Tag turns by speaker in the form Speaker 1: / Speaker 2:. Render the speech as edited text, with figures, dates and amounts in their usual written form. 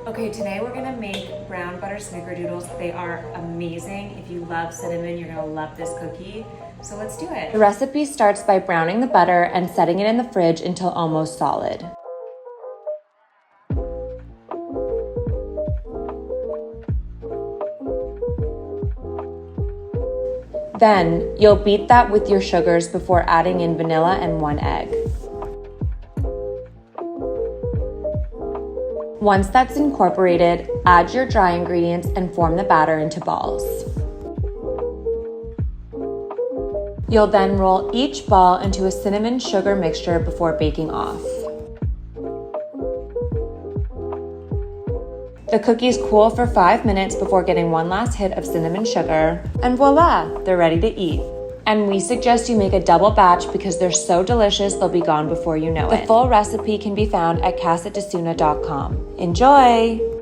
Speaker 1: Okay, today we're gonna make brown butter snickerdoodles. They are amazing. If you love cinnamon, you're gonna love this cookie. So let's do it.
Speaker 2: The recipe starts by browning the butter and setting it in the fridge until almost solid. Then, you'll beat that with your sugars before adding in vanilla and 1 egg. Once that's incorporated, add your dry ingredients and form the batter into balls. You'll then roll each ball into a cinnamon sugar mixture before baking off. The cookies cool for 5 minutes before getting one last hit of cinnamon sugar, and voila, they're ready to eat. And we suggest you make a double batch because they're so delicious they'll be gone before you know it. The full recipe can be found at casadesuna.com. Enjoy!